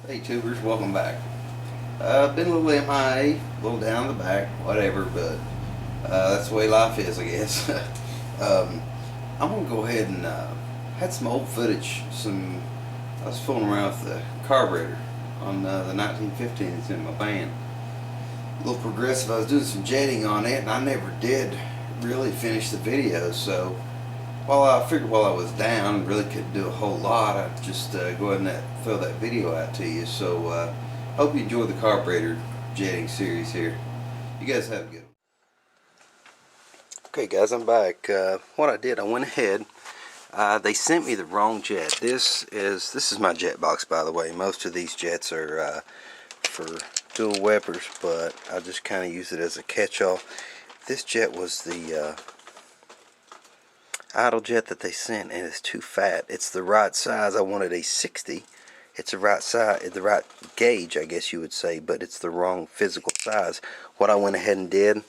Hey tubers, welcome back. Been a little MIA, a little down the back, whatever, but that's the way life is, I guess. I'm gonna go ahead and had some old footage. I was fooling around with the carburetor on the 1915 that's in my van. A little Progressive. I was doing some jetting on it, and I never did really finish the video. So while I was down and really couldn't do a whole lot, I'd just go ahead and throw that video out to you. So hope you enjoy the carburetor jetting series here. You guys have a good one. Okay guys, I'm back. What I did, I went ahead. They sent me the wrong jet. This is my jet box, by the way. Most of these jets are for dual Webers, but I just kind of use it as a catch-all. This jet was the idle jet that they sent, and it's too fat. It's the right size. I wanted a 60. It's the right size, the right gauge, I guess you would say, but it's the wrong physical size. What I went ahead and did,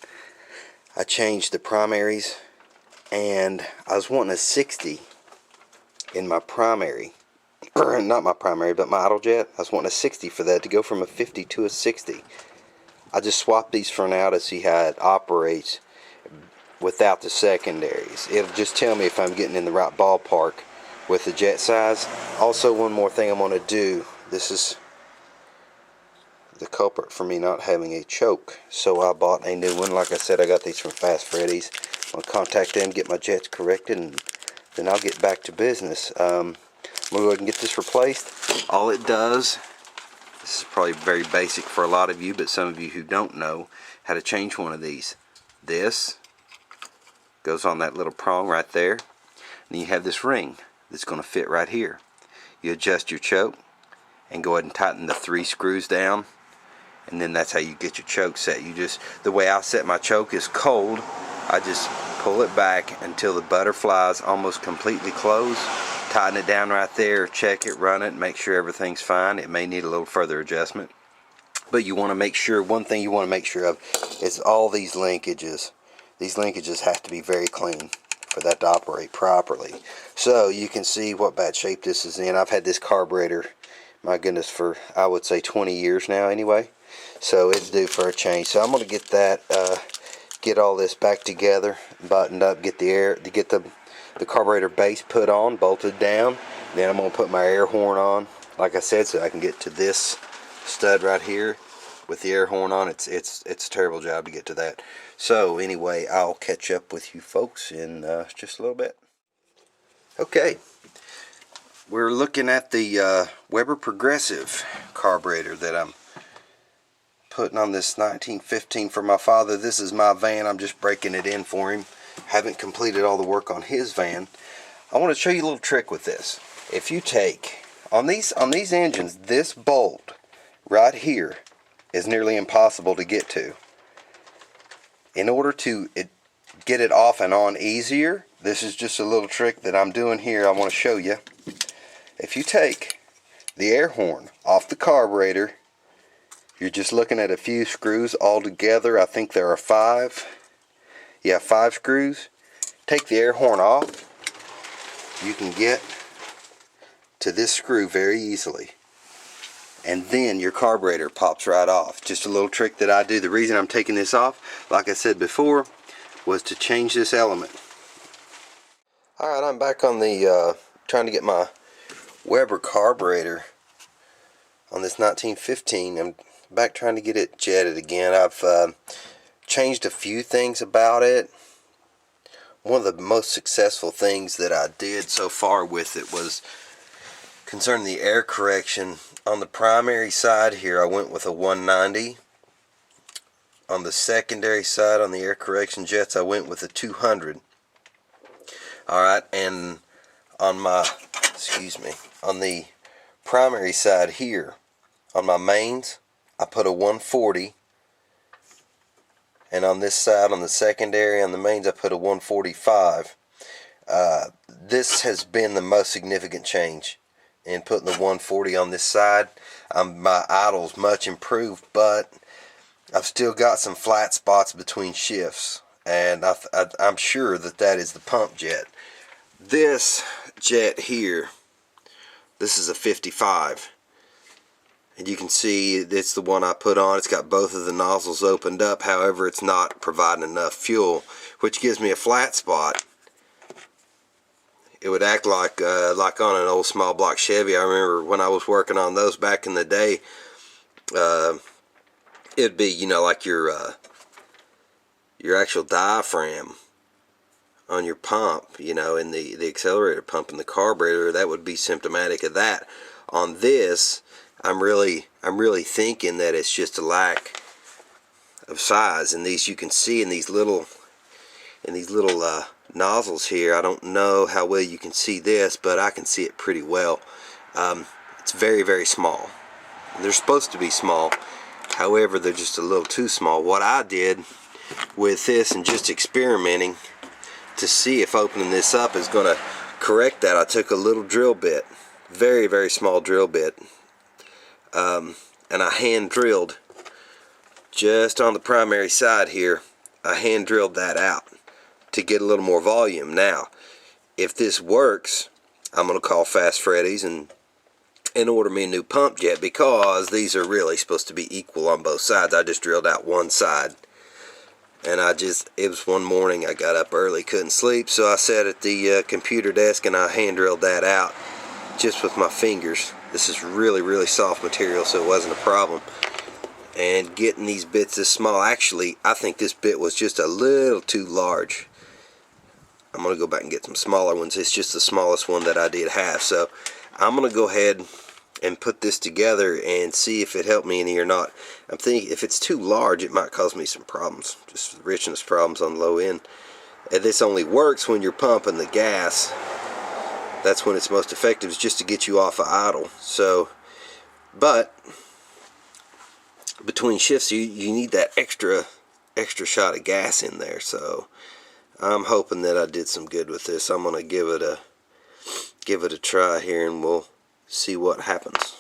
I changed the primaries, and I was wanting a 60 in my primary, or not my primary, but my idle jet. I was wanting a 60 for that, to go from a 50 to a 60. I just swapped these for now to see how it operates without the secondaries. It'll just tell me if I'm getting in the right ballpark with the jet size. Also, one more thing I'm going to do. This is the culprit for me not having a choke, so I bought a new one. Like I said, I got these from Fast Freddy's. I'm going to contact them, get my jets corrected, and then I'll get back to business. I'm going to go ahead and get this replaced. All it does, this is probably very basic for a lot of you, but some of you who don't know how to change one of these. This goes on that little prong right there. And then you have this ring that's going to fit right here. You adjust your choke and go ahead and tighten the 3 screws down, and then that's how you get your choke set. The way I set my choke is cold. I just pull it back until the butterflies almost completely close. Tighten it down right there, check it, run it, make sure everything's fine. It may need a little further adjustment, but you want to make sure, one thing you want to make sure of is all these linkages. These linkages have to be very clean for that to operate properly. So you can see what bad shape this is in. I've had this carburetor, my goodness, for I would say 20 years now anyway. So it's due for a change. So I'm going to get that, get all this back together, buttoned up, get the carburetor base put on, bolted down. Then I'm going to put my air horn on, like I said, so I can get to this stud right here with the air horn on. It's a terrible job to get to that. So anyway, I'll catch up with you folks in just a little bit. Okay, we're looking at the Weber Progressive carburetor that I'm putting on this 1915 for my father. This is my van. I'm just breaking it in for him. Haven't completed all the work on his van. I want to show you a little trick with this. If you take on these engines, this bolt right here is nearly impossible to get to. In order to get it off and on easier, this is just a little trick that I'm doing here. I want to show you. If you take the air horn off the carburetor, you're just looking at a few screws all together. I think there are 5. Yeah, 5 screws. Take the air horn off. You can get to this screw very easily, and then your carburetor pops right off. Just a little trick that I do. The reason I'm taking this off, like I said before, was to change this element. Alright, I'm back on the trying to get my Weber carburetor on this 1915. I'm back trying to get it jetted again. I've changed a few things about it. One of the most successful things that I did so far with it was concerning the air correction. On the primary side here, I went with a 190. On the secondary side, on the air correction jets, I went with a 200. Alright, and on my, on the primary side here, on my mains, I put a 140. And on this side, on the secondary, on the mains, I put a 145. This has been the most significant change in putting the 140 on this side. My idle's much improved, but I've still got some flat spots between shifts, and I'm sure that is the pump jet. This jet here, this is a 55, And you can see it's the one I put on. It's got both of the nozzles opened up. However, it's not providing enough fuel, which gives me a flat spot. It would act like on an old small block Chevy. I remember when I was working on those back in the day, it'd be, you know, like your actual diaphragm on your pump, you know, in the accelerator pump in the carburetor. That would be symptomatic of that. On this, I'm really thinking that it's just a lack of size. And these, you can see in these little nozzles here. I don't know how well you can see this, but I can see it pretty well. It's very, very small. They're supposed to be small. However, they're just a little too small. What I did with this and just experimenting to see if opening this up is going to correct that, I took a little drill bit, very, very small drill bit, and I hand drilled just on the primary side here. I hand drilled that out to get a little more volume. Now, if this works, I'm going to call Fast Freddy's and order me a new pump jet, because these are really supposed to be equal on both sides. I just drilled out one side, and it was one morning I got up early, couldn't sleep, so I sat at the computer desk and I hand drilled that out just with my fingers. This is really, really soft material, so it wasn't a problem. And getting these bits this small, actually, I think this bit was just a little too large. I'm going to go back and get some smaller ones. It's just the smallest one that I did have. So I'm going to go ahead and put this together and see if it helped me any or not. I'm thinking if it's too large, it might cause me some problems, just richness problems on the low end. And this only works when you're pumping the gas. That's when it's most effective, is just to get you off of idle. So, but between shifts, you need that extra shot of gas in there. So I'm hoping that I did some good with this. I'm gonna give it a try here, and we'll see what happens.